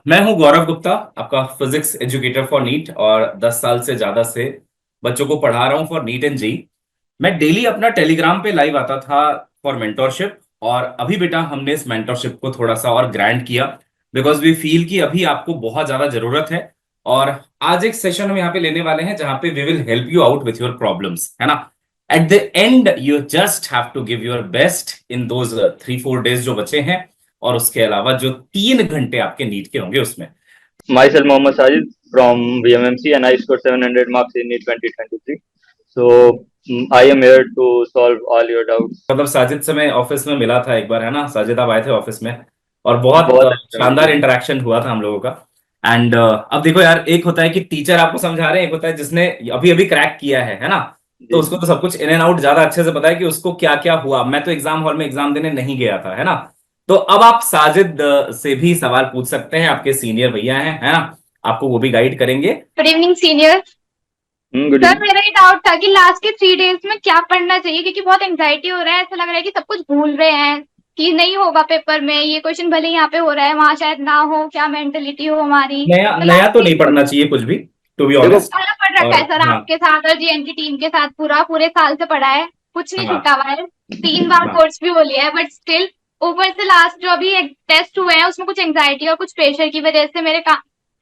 मैं हूं गौरव गुप्ता, आपका फिजिक्स एजुकेटर फॉर नीट, और 10 साल से ज्यादा से बच्चों को पढ़ा रहा हूं फॉर नीट एंड जी। मैं डेली अपना टेलीग्राम पे लाइव आता था फॉर मेंटोरशिप, और अभी बेटा हमने इस मेंटोरशिप को थोड़ा सा और ग्रैंड किया बिकॉज वी फील कि अभी आपको बहुत ज्यादा जरूरत है। और आज एक सेशन हम यहाँ पे लेने वाले हैं जहां पे we will help you out with your problems, है ना। At the end you just have to give your best in those 3-4 days जो बचे हैं, और उसके अलावा जो 3 घंटे आपके नीट के होंगे उसमें। Myself Mohammad Sajid from VMMC and I scored 700 marks in NEET 2023. So I am here to solve all your doubts. मतलब साजिद से मैं ऑफिस में मिला था एक बार, है ना साजिद, आप आए थे ऑफिस में और बहुत बहुत अच्छा शानदार लगा। इंटरेक्शन हुआ था हम लोगों का। एंड अब देखो यार, एक होता है कि टीचर आपको समझा रहे हैं, एक होता है जिसने अभी अभी क्रैक किया है ना। तो जी उसको तो सब कुछ इन एंड आउट ज्यादा अच्छे से पता है कि उसको क्या क्या हुआ। मैं तो एग्जाम हॉल में एग्जाम देने नहीं गया था, है ना। तो अब आप साजिद से भी सवाल पूछ सकते हैं, आपके सीनियर भैया हैं, है ना। आपको वो भी गाइड करेंगे। Good evening senior. Good sir evening. मेरा ये डाउट था कि लास्ट के 3 डेज में क्या पढ़ना चाहिए, क्योंकि बहुत एंजाइटी हो रहा है, ऐसा लग रहा है कि सब कुछ भूल रहे हैं, कि नहीं होगा पेपर में, ये क्वेश्चन भले यहाँ पे हो रहा है वहां शायद ना हो, क्या मेंटेलिटी हो हमारी। नया तो नया लास्ट तो के नहीं पढ़ना चाहिए कुछ भी, टू बी देखो ऑनेस्ट। सारा पढ़ रखा और है सर हाँ, आपके साथ और जीएन की टीम के साथ, पूरा पूरे साल से पढ़ा है, कुछ नहीं हाँ, छूटा हुआ है। 3 बार हाँ। कोर्स भी हो लिया है, बट स्टिल ऊपर से लास्ट जो अभी टेस्ट हुए हैं उसमें कुछ एंजाइटी और कुछ प्रेशर की वजह से मेरे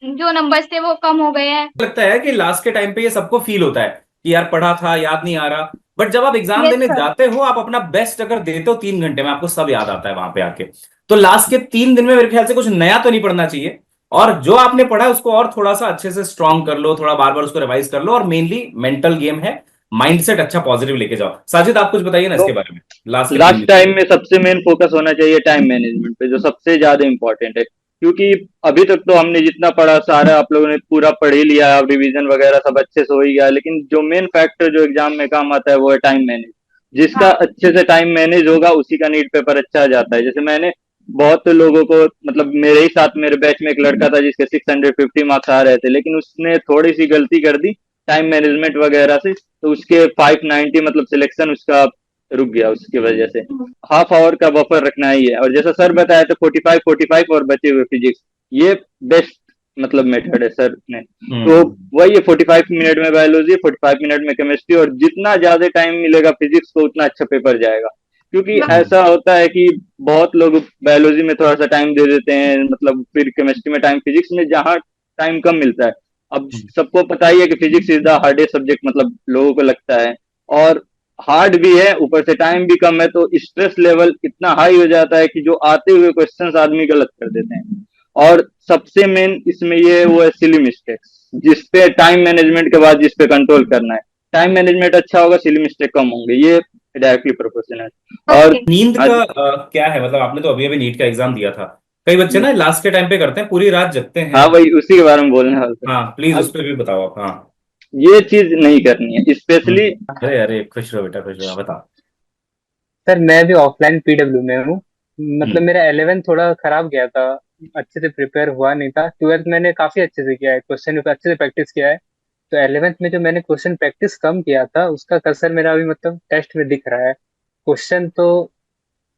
जो नंबर्स थे वो कम हो गए हैं। लगता है कि लास्ट के टाइम पे ये सबको फील होता है कि यार पढ़ा था, याद नहीं आ रहा। बट जब आप एग्जाम यस देने सर। जाते हो, आप अपना बेस्ट अगर देते हो 3 घंटे में, आपको सब याद आता है वहां पे आके। तो लास्ट के 3 दिन में मेरे ख्याल से कुछ नया तो नहीं पढ़ना चाहिए। और जो आपने पढ़ा है उसको और थोड़ा सा अच्छे से स्ट्रॉन्ग कर लो, थोड़ा बार बार उसको रिवाइज कर लो, और मेनली मेंटल गेम है, माइंडसेट अच्छा पॉजिटिव लेके जाओ। साजिद, आप कुछ बताइए ना तो इसके बारे में, लास्ट के तीन लास्ट दिन टाइम में सबसे मेन फोकस होना चाहिए टाइम मैनेजमेंट पे, जो सबसे ज्यादा इंपॉर्टेंट है। क्योंकि अभी तक तो हमने जितना पढ़ा सारा आप लोगों ने पूरा पढ़ ही लिया है, अब रिवीजन वगैरह सब अच्छे से हो ही गया है, लेकिन जो मेन फैक्टर जो एग्जाम में काम आता है वो है टाइम मैनेज। जिसका हाँ। अच्छे से टाइम मैनेज होगा उसी का नीट पेपर अच्छा आ जाता है। जैसे मैंने बहुत लोगों को, मतलब मेरे ही साथ मेरे बैच में एक लड़का था जिसके 650 मार्क्स आ रहे थे, लेकिन उसने थोड़ी सी गलती कर दी टाइम मैनेजमेंट वगैरह से, तो उसके 590 मतलब सिलेक्शन उसका रुक गया उसकी वजह से। हाफ आवर का बफर रखना ही है, और जैसा सर बताया तो 45 45 और बचे हुए फिजिक्स, ये बेस्ट मतलब मेथड है सर ने। तो वही है, 45 मिनट में बायोलॉजी, 45 मिनट में केमिस्ट्री, और जितना ज्यादा टाइम मिलेगा फिजिक्स को उतना अच्छा पेपर जाएगा। क्योंकि ऐसा होता है कि बहुत लोग बायोलॉजी में थोड़ा सा टाइम दे देते हैं, मतलब फिर केमिस्ट्री में टाइम, फिजिक्स में जहाँ टाइम कम मिलता है। अब सबको पता ही है कि physics is the hardest subject, मतलब लोगों को लगता है, और हार्ड भी है, ऊपर से टाइम भी कम है, तो स्ट्रेस लेवल इतना हाई हो जाता है कि जो आते हुए क्वेश्चंस आदमी गलत कर देते हैं। और सबसे मेन इसमें ये वो है सिली मिस्टेक्स, जिसपे टाइम मैनेजमेंट के बाद जिसपे कंट्रोल करना है। टाइम मैनेजमेंट अच्छा होगा, सिली मिस्टेक कम होंगे, ये डायरेक्टली प्रोपोर्शनल। और ओके। नींद आज का क्या है, मतलब आपने तो अभी अभी नीट का एग्जाम दिया था। कई बच्चे ना लास्ट के टाइम पे करते हैं, पूरी रात जगते हैं। हाँ भाई, उसी के बारे में बोलने वाला हाँ था। प्लीज, उस अब पर भी बताओ आप। हाँ। ये चीज नहीं करनी है स्पेशली। अरे अरे, खुश रहो बेटा, खुश रहो, बताओ। सर मैं भी ऑफलाइन पीडब्ल्यू में हूँ। मतलब हम्म। मेरा 11th थोड़ा खराब गया था, अच्छे से प्रिपेयर हुआ नहीं था। 12th मैंने काफी अच्छे से किया है, क्वेश्चन पेपर अच्छे से प्रैक्टिस किया है। तो 11th में जो मैंने क्वेश्चन प्रैक्टिस कम किया था उसका कसर मेरा अभी मतलब टेस्ट में दिख रहा है। क्वेश्चन तो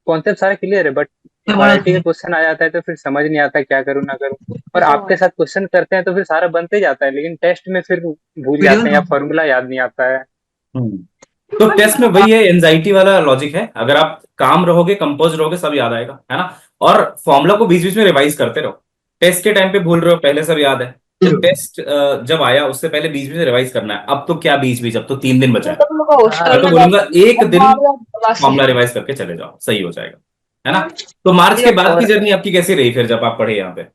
कॉन्सेप्ट सारा क्लियर है, बट क्वालिटी का क्वेश्चन आ जाता है तो फिर समझ नहीं आता क्या करूँ ना करूँ। और आपके साथ क्वेश्चन करते हैं तो फिर सारा बनते जाता है, लेकिन टेस्ट में फिर भूल जाते हैं या फॉर्मूला याद नहीं आता है। हम्म। तो टेस्ट में वही है, एंजाइटी वाला लॉजिक है। अगर आप काम रहोगे, कंपोज रहोगे, सब याद आएगा, है ना। और फॉर्मूला को बीच बीच में रिवाइज करते रहो। टेस्ट के टाइम पे भूल रहे हो, पहले सब याद है। तो टेस्ट जब आया उससे पहले बीच बीच में रिवाइज करना है। अब तो क्या बीच बीच, अब तो 3 दिन बचा है। मैं तो बोलूंगा एक दिन फॉर्मूला रिवाइज करके चले जाओ, सही हो जाएगा, है ना। तो मार्च के बाद की और जर्नी आपकी कैसी रही फिर, जब आप पढ़े यहाँ पे।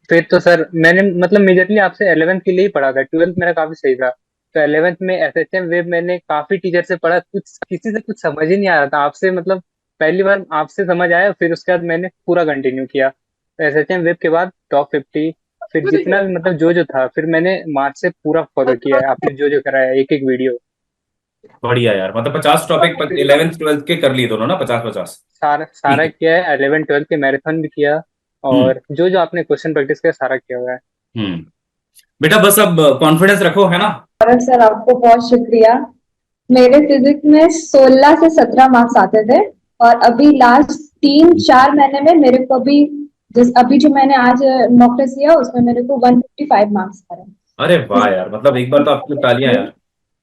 फिर तो सर मैंने मतलब मेजरली आपसे 11th के लिए ही पढ़ा था, 12th मेरा काफी सही था। तो 11th में एसएचएम वेब मैंने काफी टीचर से पढ़ा, कुछ किसी से कुछ समझ ही नहीं आ रहा था। आपसे मतलब पहली बार आपसे समझ आया, फिर उसके बाद मैंने पूरा कंटिन्यू किया। तो एसएचएम वेब के बाद टॉप 50, फिर जितना भी मतलब जो जो था, फिर मैंने मार्च से पूरा फॉलो किया है। आपने जो जो कराया एक एक वीडियो, बढ़िया यार, मतलब 50 टॉपिक 11th 12th के कर लिए दोनों ना, 50-50। सारा ठीक सारा है। किया है। 11th 12th के मैराथन भी किया, हम्म। और जो जो आपने क्वेश्चन प्रैक्टिस किया सारा किया हुआ है। हम्म। बेटा बस अब कॉन्फिडेंस रखो, है ना। और सर आपको बहुत शुक्रिया। मेरे फिजिक्स में 16 से 17 मार्क्स आते थे, और अभी लास्ट 3-4 महीने में मेरे को भी जैसे अभी जो मैंने आज मॉक टेस्ट दिया उसमें मेरे को 155 मार्क्स आ रहे हैं। अरे वाह इस यार, मतलब एक बार तो आपकी तालियां यार,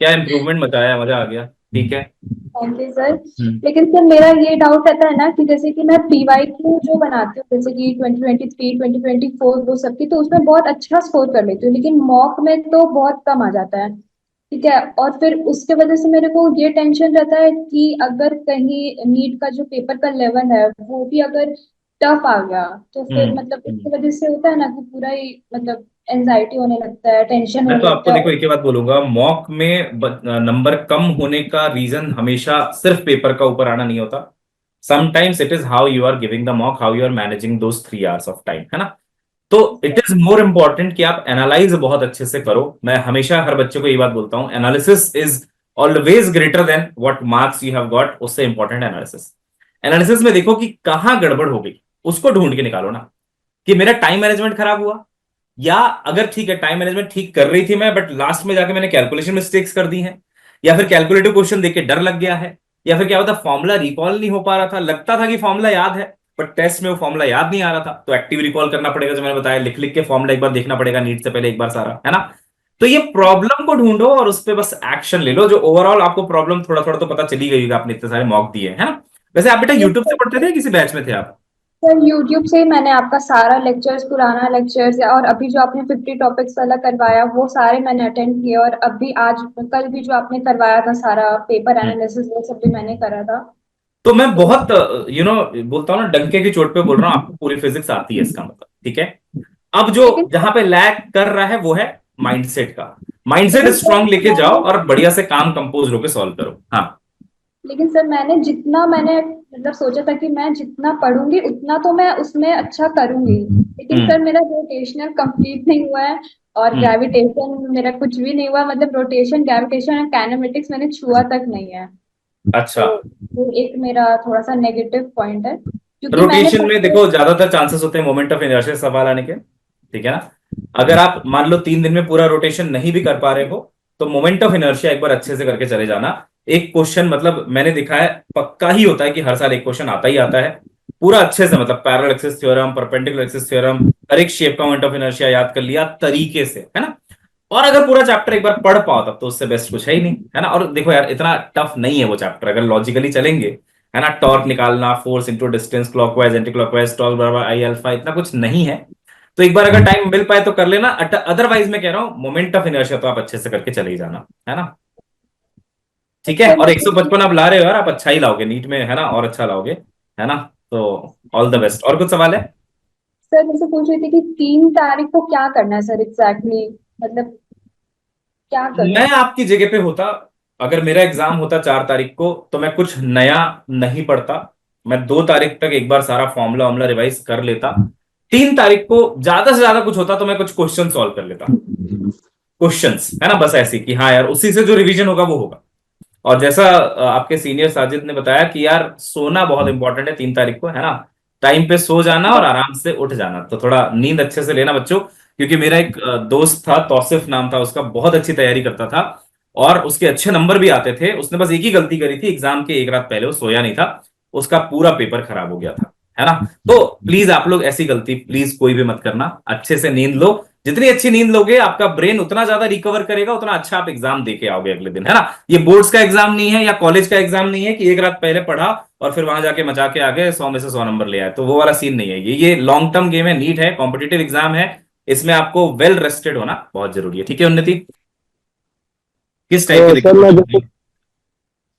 क्या इम्प्रूवमेंट मचाया, मजा आ गया। ठीक है। Thank you sir. हम्म। लेकिन सर मेरा ये डाउट रहता है ना कि जैसे कि मैं पीवाईक्यू जो बनाती हूँ जैसे कि 2023 2024 वो सब की, तो उसमें बहुत अच्छा स्कोर कर लेती हूँ, लेकिन मॉक में तो बहुत कम आ जाता है। ठीक है, और फिर उसके वजह से मेरे को ये टेंशन रहता है कि अगर कहीं नीट का जो पेपर का लेवल है वो भी अगर टफ आ गया, तो फिर मतलब हम्म। उसकी वजह से होता है ना कि पूरा ही मतलब एनजाइटी होने लगता है, टेंशन मैं होने तो आपको लगता देखो है। एक ही बात बोलूंगा, मॉक में नंबर कम होने का रीजन हमेशा सिर्फ पेपर का ऊपर आना नहीं होता। Sometimes it is how you are giving the mock, how you are managing those 3 hours of time, है ना। तो इट इज मोर इम्पोर्टेंट कि आप एनालाइज बहुत अच्छे से करो। मैं हमेशा हर बच्चे को ये बात बोलता हूं, analysis is always greater than what marks you have got. उससे इंपॉर्टेंट एनालिसिस। एनालिसिस में देखो कि कहाँ गड़बड़ हो गई, उसको ढूंढ के निकालो ना। कि मेरा टाइम मैनेजमेंट खराब हुआ, या अगर ठीक है टाइम मैनेजमेंट ठीक कर रही थी मैं, बट लास्ट में जाके मैंने कैलकुलेशन मिस्टेक्स कर दी हैं, या फिर कैलकुलेटिव क्वेश्चन देख के डर लग गया है, या फिर क्या होता फॉर्मूला रिकॉल नहीं हो पा रहा था, लगता था कि फॉर्मूला याद है बट टेस्ट में वो फॉर्मूला याद नहीं आ रहा था, तो एक्टिव रिकॉल करना पड़ेगा, जो मैंने बताया, लिख लिख के फॉर्मूला एक बार देखना पड़ेगा नीट से पहले एक बार सारा, है ना। तो ये प्रॉब्लम को ढूंढो और उस पर बस एक्शन ले लो। जो ओवरऑल आपको प्रॉब्लम थोड़ा थोड़ा तो पता चली गई होगी, आपने इतने सारे मॉक दिए है ना। वैसे आप बेटा यूट्यूब से पढ़ते थे, किसी बैच में थे आप? सर यूट्यूब से ही मैंने आपका सारा लेक्चर्स, पुराना लेक्चर्स और अभी जो आपने 50 टॉपिक्स वाला करवाया वो सारे मैंने अटेंड किए, और अभी आज कल भी जो आपने करवाया था सारा पेपर हम्म। एनालिसिस वो सब भी मैंने करा था। तो मैं तो बहुत बोलता हूँ ना, डंके की चोट पे बोल रहा हूँ, आपको पूरी फिजिक्स आती है इसका मतलब, ठीक है। अब जो लेकिन जहां पे लैग कर रहा है वो है माइंडसेट का। माइंडसेट लेकिन स्ट्रांग लेके जाओ सर और बढ़िया से काम कंपोज होकर सॉल्व करो। हाँ। लेकिन सर मैंने जितना मैंने मतलब सोचा था कि मैं जितना पढ़ूंगी उतना तो मैं उसमें अच्छा करूंगी, लेकिन हम्म। सर मेरा रोटेशनल कंप्लीट नहीं हुआ है, और हम्म। ग्रेविटेशन मेरा कुछ भी नहीं हुआ, मतलब रोटेशन ग्रेविटेशन और काइनेमेटिक्स मैंने छुआ तक नहीं है। अच्छा। तो वो एक मेरा थोड़ा सा नेगेटिव पॉइंट है, क्योंकि मैंने रोटेशन में पढ़ते। देखो ज्यादातर चांसेस होते हैं मोमेंट ऑफ इनर्शिया से सवाल आने के, ठीक है ना। अगर आप मान लो 3 दिन में पूरा रोटेशन नहीं भी कर पा रहे हो, तो मोमेंट ऑफ इनर्शिया एक बार अच्छे से करके चले जाना। एक क्वेश्चन मतलब मैंने देखा है पक्का ही होता है कि हर साल एक क्वेश्चन आता ही आता है पूरा अच्छे से, मतलब parallel axis theorem, perpendicular axis theorem, हर एक शेप का मोमेंट ऑफ इनर्शिया याद कर लिया तरीके से, है ना। और अगर पूरा चैप्टर एक बार पढ़ पाओ तब तो उससे बेस्ट कुछ है ही नहीं, है ना। और देखो यार इतना टफ नहीं है वो चैप्टर, अगर लॉजिकली चलेंगे, है ना। टॉर्क निकालना, force into distance, clockwise anti clockwise, torque बराबर आई अल्फा, इतना कुछ नहीं है। तो एक बार अगर टाइम मिल पाए तो कर लेना, अदरवाइज मैं कह रहा हूँ मोमेंट ऑफ इनर्शिया तो आप अच्छे से करके चले ही जाना, है ना। ठीक है। सर और मैं 155 आप ला रहे हो यार, आप अच्छा ही लाओगे नीट में, है ना, और अच्छा लाओगे, है ना। तो ऑल द बेस्ट। और कुछ सवाल है? सर मुझसे पूछ रही थी कि 3 तारीख को क्या करना है सर एग्जैक्टली, मतलब क्या करूं। मैं आपकी जगह पे होता, अगर मेरा एग्जाम होता 4 तारीख को, तो मैं कुछ नया नहीं पढ़ता। मैं 2 तारीख तक एक बार सारा फॉर्मूला वॉर्मूला रिवाइज कर लेता। 3 तारीख को ज्यादा से ज्यादा कुछ होता तो मैं कुछ क्वेश्चन सॉल्व कर लेता, क्वेश्चंस, है ना, बस ऐसे कि हाँ यार उसी से जो रिवीजन होगा वो होगा। और जैसा आपके सीनियर साजिद ने बताया कि यार सोना बहुत इंपॉर्टेंट है 3 तारीख को, है ना। टाइम पे सो जाना और आराम से उठ जाना, तो थोड़ा नींद अच्छे से लेना बच्चों। क्योंकि मेरा एक दोस्त था, तौसिफ नाम था उसका, बहुत अच्छी तैयारी करता था और उसके अच्छे नंबर भी आते थे। उसने बस एक ही गलती करी थी, एग्जाम के एक रात पहले वो सोया नहीं था, उसका पूरा पेपर खराब हो गया था, है ना। तो प्लीज आप लोग ऐसी गलती प्लीज कोई भी मत करना, अच्छे से नींद लो। जितनी अच्छी नींद लोगे आपका ब्रेन उतना ज्यादा रिकवर करेगा, उतना अच्छा आप एग्जाम देके आओगे अगले दिन, है ना। ये बोर्ड्स का एग्जाम नहीं है या कॉलेज का एग्जाम नहीं है कि एक रात पहले पढ़ा और फिर वहां जाके मचा के आ गए 100 में से 100 नंबर ले आए, तो वो वाला सीन नहीं है। ये लॉन्ग टर्म गेम है, नीट है, कॉम्पिटेटिव एग्जाम है। इसमें आपको वेल रेस्टेड होना बहुत जरूरी है, ठीक है उन्नति। किस टाइप की सर दिक्कत मैं होती जैसे है?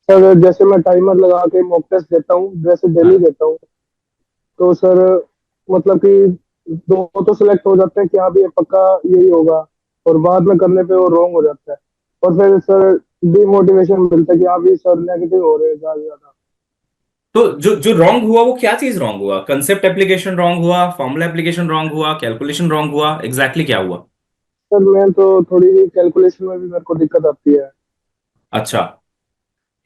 सर जैसे मैं टाइमर लगा के मॉक टेस्ट देता हूँ, जैसे डेली हाँ। देता हूँ, तो सर मतलब कि दो तो सिलेक्ट हो जाते हैं कि हाँ भी ये पक्का यही होगा, और बाद में करने पे वो रॉन्ग हो जाता है, और फिर सर डिमोटिवेशन मिलता है कि हाँ भी सर नेगेटिव हो रहे हैं ज्यादा ज्यादा। तो जो जो रॉन्ग हुआ वो क्या चीज रॉन्ग हुआ? कंसेप्ट एप्लीकेशन रॉन्ग हुआ, फॉर्मूला एप्लीकेशन रॉन्ग हुआ, कैलकुलेशन रॉन्ग हुआ, एग्जैक्टली क्या हुआ? सर मैं तो थोड़ी सी कैलकुलेशन में भी मेरे को दिक्कत आती है। अच्छा।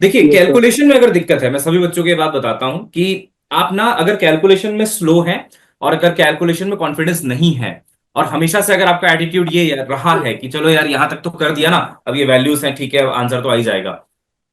देखिए यस सर। कैलकुलेशन में अगर दिक्कत है, मैं सभी बच्चों को ये बात बताता हूं कि आप ना अगर कैलकुलेशन में स्लो हैं और अगर कैलकुलेशन में कॉन्फिडेंस नहीं है, और हमेशा से अगर आपका एटीट्यूड ये रहा है कि चलो यार यहां तक तो कर दिया ना, अब ये वैल्यूज हैं ठीक है आंसर तो आ ही जाएगा,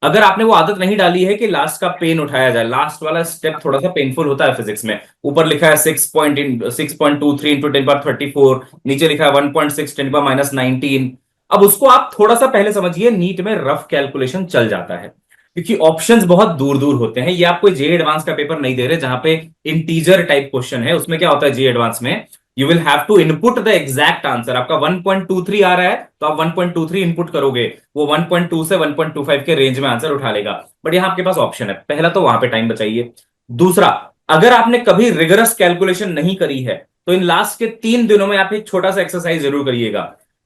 अगर आपने वो आदत नहीं डाली है कि लास्ट का पेन उठाया जाए, लास्ट वाला स्टेप थोड़ा सा पेनफुल होता है फिजिक्स में। ऊपर लिखा है 6.23 इंटू 10 पावर 34, नीचे लिखा है 1.6 10 पावर -19। अब उसको आप थोड़ा सा पहले समझिए, नीट में रफ कैलकुलेशन चल जाता है क्योंकि ऑप्शंस बहुत दूर दूर होते हैं। ये आपको जे एडवांस का पेपर नहीं दे रहे जहां पे इंटीजर टाइप क्वेश्चन है। उसमें क्या होता है जे एडवांस में, you will have to input the exact answer. आपका 1.23 आ रहा है तो आप 1.23 इनपुट करोगे, वो 1.2 से 1.25 के रेंज में आंसर उठा लेगा। बट यहां आपके पास ऑप्शन है, पहला तो वहां पे टाइम बचाइए। दूसरा, अगर आपने कभी रिगरस कैलकुलेशन नहीं करी है तो इन लास्ट के 3 दिनों में आप एक छोटा सा एक्सरसाइज जरूर करिएगा।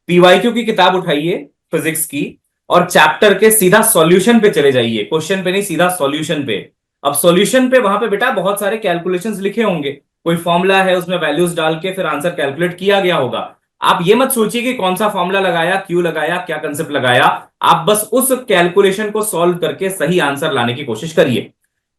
पीवाईक्यू की किताब उठाइए फिजिक्स की, और चैप्टर के सीधा सॉल्यूशन पे चले जाइए, क्वेश्चन पे नहीं, सीधा सॉल्यूशन पे। अब सॉल्यूशन पे वहां पे बेटा बहुत सारे कैलकुलेशंस लिखे होंगे, कोई फॉर्मूला है उसमें वैल्यूज डाल के फिर आंसर कैलकुलेट किया गया होगा। आप ये मत सोचिए कि कौन सा फॉर्मूला लगाया, क्यों लगाया, क्या कंसेप्ट लगाया। आप बस उस कैलकुलेशन को सॉल्व करके सही आंसर लाने की कोशिश करिए।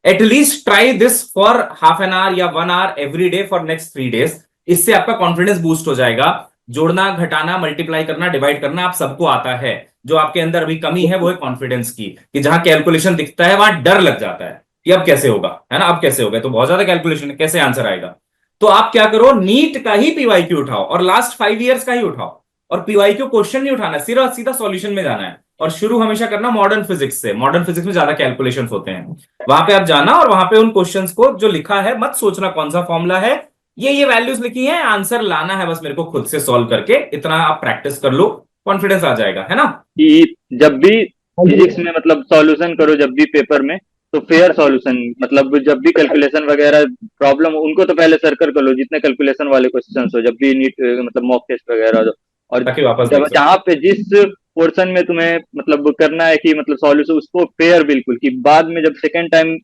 At least try this for half an hour या 1 hour every day for next 3 days. इससे आपका कॉन्फिडेंस बूस्ट हो जाएगा। जोड़ना, घटाना, मल्टीप्लाई करना, डिवाइड करना आप सबको आता है। जो आपके अंदर अभी कमी है वो है कॉन्फिडेंस की, कि जहां कैलकुलेशन दिखता है वहां डर लग जाता है कि अब कैसे होगा, है ना, अब कैसे होगा, तो बहुत ज्यादा कैलकुलेशन है, कैसे आंसर आएगा। तो आप क्या करो, नीट का ही पीवाईक्यू उठाओ और लास्ट 5 इयर्स का ही उठाओ। और पीवाईक्यू क्वेश्चन नहीं उठाना, सीधा सीधा सॉल्यूशन में जाना है। और शुरू हमेशा करना मॉडर्न फिजिक्स से। मॉडर्न फिजिक्स में ज्यादा कैलकुलेशन होते हैं, वहां पे आप जाना और वहां पे उन क्वेश्चंस को जो लिखा है मत सोचना कौन सा फॉर्मूला है, ये वैल्यूज लिखी है, आंसर लाना है बस मेरे को खुद से सॉल्व करके। इतना आप प्रैक्टिस कर लो, कॉन्फिडेंस आ जाएगा, है ना। कि जब भी हाँ जी। फिजिक्स में मतलब सॉल्यूशन करो जब भी पेपर में, तो फेयर सॉल्यूशन, मतलब जब भी कैलकुलेशन वगैरह प्रॉब्लम उनको तो पहले सर्कल कर लो, जितने कैलकुलेशन वाले क्वेश्चन हो, जब भी नीट मतलब मॉक टेस्ट वगैरह हो। और ताकि वापस जब देख सको। जहाँ पे जिस पोर्शन में तुम्हें मतलब करना है कि मतलब सॉल्यूशन, उसको फेयर बिल्कुल, कि बाद में जब सेकेंड टाइम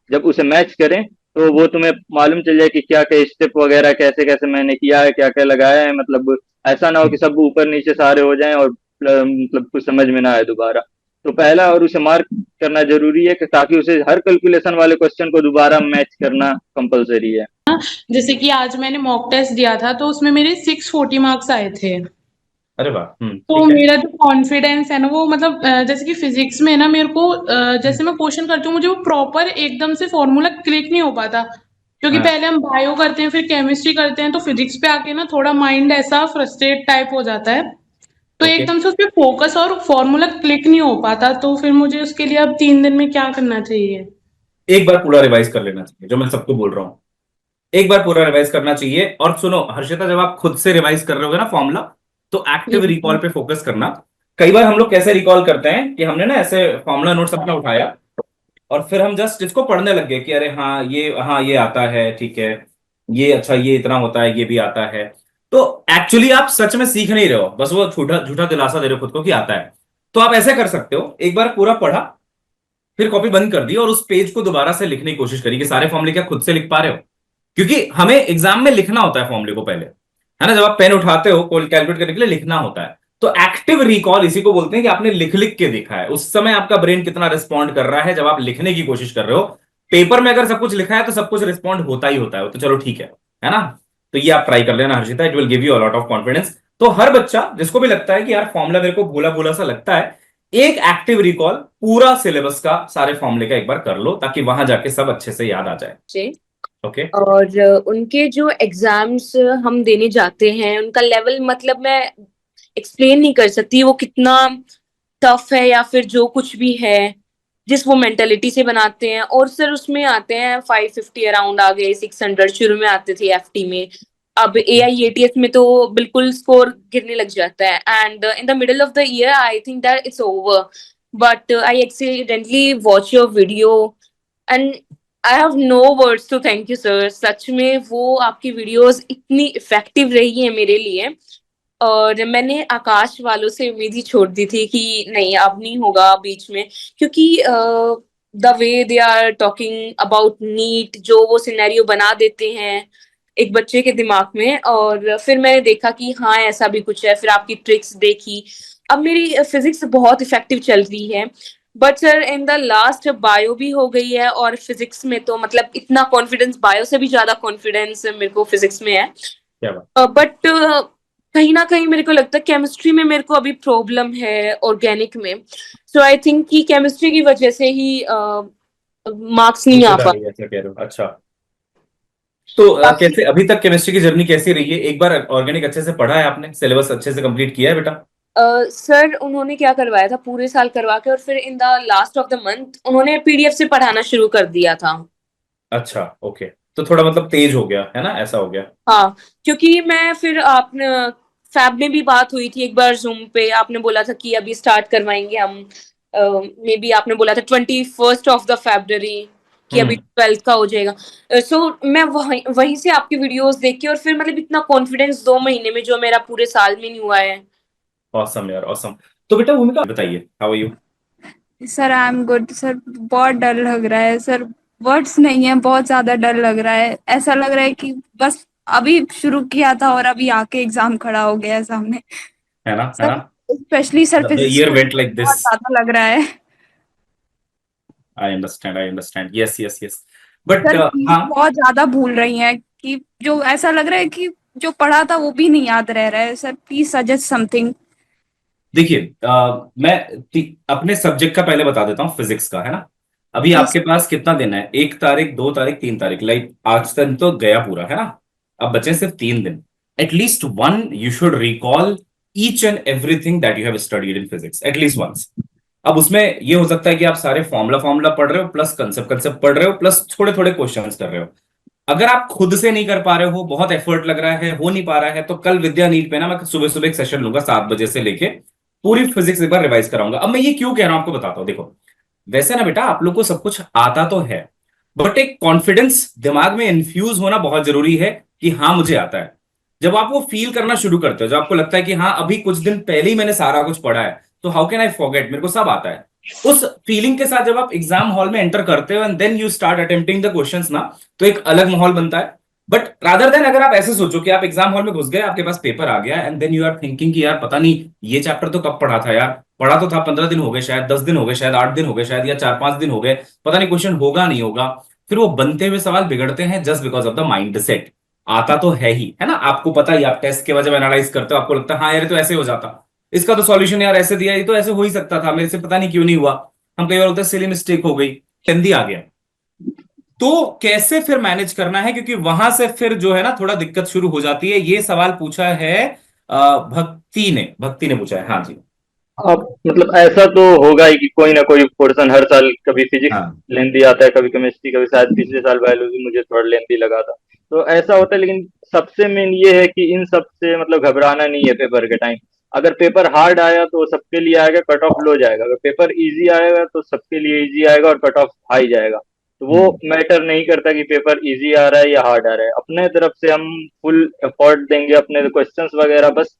जब उसे मैच करें तो वो तुम्हें मालूम चल जाए कि क्या क्या स्टेप वगैरह कैसे कैसे मैंने किया है, क्या क्या लगाया है। मतलब ऐसा ना हो कि सब ऊपर नीचे सारे हो जाएं और मतलब कुछ समझ में ना आए दोबारा। तो पहला और उसे मार्क करना जरूरी है, कि ताकि उसे हर कैलकुलेशन वाले क्वेश्चन को दोबारा मैच करना कंपलसरी है। जैसे कि आज मैंने मॉक टेस्ट दिया था तो उसमें मेरे 640 मार्क्स आए थे। अरे वाह, तो ठीक है। मेरा जो कॉन्फिडेंस है ना वो मतलब जैसे कि फिजिक्स में ना मेरे को जैसे मैं क्वेश्चन करती हूँ मुझे वो प्रॉपर एकदम से फॉर्मूला क्लिक नहीं हो पाता, क्योंकि हाँ, पहले हम बायो करते हैं फिर केमिस्ट्री करते हैं, तो फिजिक्स पे आके ना थोड़ा माइंड ऐसा फ्रस्ट्रेट टाइप हो जाता है, तो ओके। एकदम से उस पर फोकस और फॉर्मूला क्लिक नहीं हो पाता। तो फिर मुझे उसके लिए अब 3 दिन में क्या करना चाहिए? एक बार पूरा रिवाइज कर लेना चाहिए, जो मैं सबको बोल रहा हूँ। एक बार पूरा रिवाइज करना चाहिए। और सुनो हर्षिता, जब आप खुद से रिवाइज कर रहे होगे ना फॉर्मूला, तो एक्टिव रिकॉल पे फोकस करना। कई बार हम लोग कैसे रिकॉल करते हैं कि हमने ना ऐसे फॉर्मूला नोट्स अपना उठाया और फिर हम जस्ट इसको पढ़ने लग गए कि अरे हाँ ये आता है, ठीक है, ये अच्छा ये इतना होता है, ये भी आता है। तो एक्चुअली आप सच में सीख नहीं रहे हो, बस वो झूठा झूठा दिलासा दे रहे हो खुद को कि आता है। तो आप ऐसे कर सकते हो, एक बार पूरा पढ़ा, फिर कॉपी बंद कर दी और उस पेज को दोबारा से लिखने की कोशिश करी कि सारे फॉर्मूले क्या खुद से लिख पा रहे हो। क्योंकि हमें एग्जाम में लिखना होता है फॉर्मूले को पहले, है ना, जब आप पेन उठाते हो कैलकुलेट करने के लिए लिखना होता है। तो एक्टिव रिकॉल इसी को बोलते हैं कि आपने लिख लिख के देखा है। उस समय आपका ब्रेन कितना रिस्पॉन्ड कर रहा है जब आप लिखने की कोशिश कर रहे हो। पेपर में अगर सब कुछ लिखा है तो सब कुछ रिस्पॉन्ड होता ही होता है, तो चलो ठीक है ना। तो ये आप ट्राई कर लेना Harshita, it will give you a lot of confidence. तो हर बच्चा जिसको भी लगता है कि यार फॉर्मूला मेरे को भूला भूला सा लगता है, एक एक्टिव रिकॉल पूरा सिलेबस का, सारे फॉर्मूले का एक बार कर लो, ताकि वहां जाके सब अच्छे से याद आ जाए। से ओके। और उनके जो एग्जाम्स हम देने जाते हैं उनका लेवल मतलब मैं एक्सप्लेन नहीं कर सकती वो कितना टफ है, या फिर जो कुछ भी है जिस वो मेंटेलिटी से बनाते हैं। और सर उसमें आते हैं 550 अराउंड आ गए, 600 शुरू में आते थे एफटी में, अब AIATF में तो बिल्कुल स्कोर गिरने लग जाता है। And in the middle of the year I think that it's over, but I accidentally watch your video and I have no words to thank you sir. सच में वो आपकी वीडियोस इतनी इफेक्टिव रही है मेरे लिए, और मैंने आकाश वालों से उम्मीद ही छोड़ दी थी कि नहीं अब नहीं होगा बीच में, क्योंकि the way they are talking about NEET, जो वो सिनेरियो बना देते हैं एक बच्चे के दिमाग में, और फिर मैंने देखा कि हाँ ऐसा भी कुछ है, फिर आपकी ट्रिक्स देखी। अब मेरी फिजिक्स बहुत इफेक्टिव चल रही है, but sir in the last bio भी हो गई है, और फिजिक्स में तो मतलब इतना कॉन्फिडेंस, बायो से भी ज्यादा कॉन्फिडेंस मेरे को फिजिक्स में है। क्या बात। बट कहीं ना कहीं मेरे को लगता है केमिस्ट्री में मेरे को अभी प्रॉब्लम है, ऑर्गेनिक में। सो आई थिंक कि केमिस्ट्री की वजह से ही मार्क्स नहीं आ दिक्कत आ पा। रही है, ऐसा कह रहे हो? अच्छा। तो बाकी कैसे अभी तक केमिस्ट्री की जर्नी कैसी रही है? एक बार ऑर्गेनिक अच्छे से पढ़ा है आपने? सिलेबस अच्छे से कंप्लीट किया है बेटा? सर उन्होंने क्या करवाया था, पूरे साल करवा के और फिर in the last of the month उन्होंने पीडीएफ से पढ़ाना शुरू कर दिया था। अच्छा, ओके। तो थोड़ा मतलब तेज हो गया है ना, ऐसा हो गया? हाँ, क्योंकि मैं फिर आपने फैब में भी बात हुई थी एक बार जूम पे, आपने बोला था कि अभी स्टार्ट करवाएंगे हम। मे बी आपने बोला था 21 ऑफ द February कि अभी हम्म। 12th का हो जाएगा। सो मैं वहीं वहीं से आपकी वीडियोस देख के और फिर मतलब इतना कॉन्फिडेंस 2 महीने में जो मेरा पूरे साल में नहीं हुआ है। ऑसम यार, ऑसम। तो बेटा भूमिका बताइए, how are you? Sir I am good sir. बहुत डर लग रहा है सर। वर्ड्स नहीं है, बहुत ज्यादा डर लग रहा है। ऐसा लग रहा है कि बस अभी शुरू किया था और अभी आके एग्जाम खड़ा हो गया है सामने। है ना, है सर ना? Specially sir the physics year में वेंट लाइक बहुत दिस। ज्यादा लग रहा है। I understand, I understand, yes yes yes. But sir चीजें हाँ, बहुत ज्यादा भूल रही हैं कि जो ऐसा लग रहा है कि जो पढ़ा था वो भी नहीं याद रह रहा है। Sir please suggest something. देखिए, मैं अपने सब्जेक्ट का पहले बता देता हूँ, फिजिक्स का, है ना? अभी यस। आपके पास कितना दिन है? 1 तारीख, 2 तारीख, 3 तारीख, लाइक आज तक तो गया पूरा, है ना? अब बचे सिर्फ 3 दिन। At least one you should recall each and everything that you have studied in physics, at least once. अब उसमें ये हो सकता है कि आप सारे फॉर्मूला फॉर्मूला पढ़ रहे हो, प्लस कंसेप्ट कंसेप्ट पढ़ रहे हो, प्लस थोड़े थोड़े क्वेश्चंस कर रहे हो। अगर आप खुद से नहीं कर पा रहे हो, बहुत एफर्ट लग रहा है, हो नहीं पा रहा है, तो कल विद्या नीट पे ना मैं सुबह सुबह एक सेशन लूंगा 7 बजे से लेके, पूरी फिजिक्स एक बार रिवाइज कराऊंगा। अब मैं ये क्यों कह रहा हूं आपको बताता हूं। देखो, वैसे ना बेटा, आप लोग को सब कुछ आता तो है, बट एक कॉन्फिडेंस दिमाग में इन्फ्यूज होना बहुत जरूरी है कि हाँ मुझे आता है। जब आप वो फील करना शुरू करते हो, जब आपको लगता है कि हाँ अभी कुछ दिन पहले ही मैंने सारा कुछ पढ़ा है, तो हाउ कैन आई फॉरगेट, मेरे को सब आता है, उस फीलिंग के साथ जब आप एग्जाम हॉल में एंटर करते हो and then you start attempting the questions ना, तो एक अलग माहौल बनता है। बट रादर देन अगर आप ऐसे सोचो कि आप एग्जाम हॉल में घुस गए, आपके पास पेपर आ गया and then you are thinking कि यार पता नहीं ये चैप्टर तो कब पढ़ा था यार, पढ़ा तो था, 15 दिन हो गए शायद, 10 दिन हो गए शायद, 8 दिन हो गए शायद, या 4-5 दिन हो गए, पता नहीं क्वेश्चन होगा नहीं होगा। फिर वो बनते हुए सवाल बिगड़ते हैं just because of the mind set. आता तो है ही, है ना, आपको पता ही, आप टेस्ट के बाद जब एनालाइज करते हो आपको लगता है हाँ यार ये तो ऐसे हो जाता, इसका तो सॉल्यूशन यार ऐसे दिया, ये तो ऐसे हो ही सकता था, मेरे से पता नहीं क्यों नहीं हुआ। हम कई बार होता है सिली मिस्टेक हो गई, हिंदी आ गया। तो कैसे फिर मैनेज करना है, क्योंकि वहां से फिर जो है ना थोड़ा दिक्कत शुरू हो जाती है। ये सवाल पूछा है भक्ति ने पूछा है, हाँ जी। अब मतलब ऐसा तो होगा ही कि कोई ना कोई पोर्शन हर साल, कभी फिजिक्स हाँ, लेंदी आता है, कभी केमिस्ट्री, कभी शायद पिछले साल बायोलॉजी मुझे थोड़ा लेंदी लगा था। तो ऐसा होता है, लेकिन सबसे मेन ये है कि इन सब से मतलब घबराना नहीं है पेपर के टाइम। अगर पेपर हार्ड आया तो सबके लिए आएगा, कट ऑफ लो जाएगा। अगर पेपर इजी आएगा तो सबके लिए इजी आएगा और कट ऑफ हाई जाएगा। तो वो हम्म, मैटर नहीं करता कि पेपर इजी आ रहा है या हार्ड आ रहा है। अपने तरफ से हम फुल एफर्ट देंगे, अपने क्वेश्चंस वगैरह बस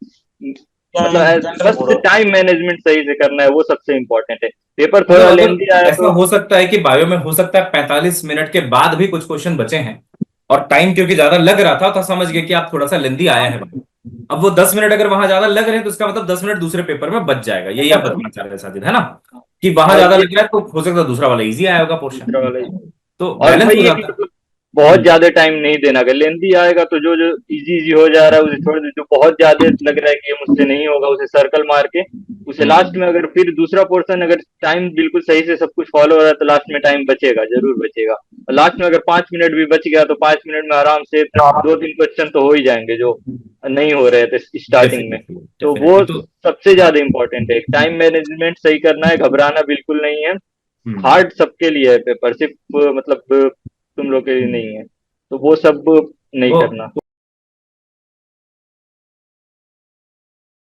मतलब बस टाइम मैनेजमेंट सही से करना है, वो सबसे इम्पोर्टेंट है। पेपर मतलब थोड़ा लेंदी अगर आया ऐसा तो हो सकता है कि बायो में हो सकता है 45 मिनट के बाद भी कुछ क्वेश्चन बचे हैं, और टाइम क्योंकि ज्यादा लग रहा था तो समझ गए कि आप थोड़ा सा लेंदी आया है bio। अब वो 10 मिनट अगर वहां ज्यादा लग रहे हैं तो इसका मतलब 10 मिनट दूसरे पेपर में बच जाएगा, यही आप बताना चाह रहे हैं साजिद, है ना? कि वहां हाँ ज्यादा ये लग रहा है तो हो सकता है दूसरा वाला इजी आया होगा पोर्शन, दूसरा वाला ही। तो और बैलेंस हो वही है कि जाता है। मतलब बहुत हम्म, ज्यादा टाइम नहीं देना। अगर लेंदी आएगा तो जो जो इजी इजी हो जा रहा है उसे छोड़ दे, जो बहुत ज्यादा लग रहा है कि ये मुझसे नहीं होगा उसे सर्कल मार के उसे लास्ट में, अगर फिर दूसरा पोर्शन अगर टाइम बिल्कुल सही से सब कुछ फॉलो हो रहा है तो लास्ट में टाइम बचेगा, जरूर बचेगा। और लास्ट में अगर 5 मिनट भी बच गया तो 5 मिनट में आराम से 2-3 क्वेश्चन तो हो ही जाएंगे जो नहीं हो रहे थे स्टार्टिंग में। डेफिनेटली तो वो डेफिनेटली। तो सबसे हाँ, ज्यादा इंपॉर्टेंट है, टाइम मैनेजमेंट सही करना है, घबराना बिल्कुल नहीं है। हम्म। हार्ड सबके लिए है पेपर, सिर्फ मतलब तुम लोग के लिए नहीं है। तो वो सब नहीं वो करना।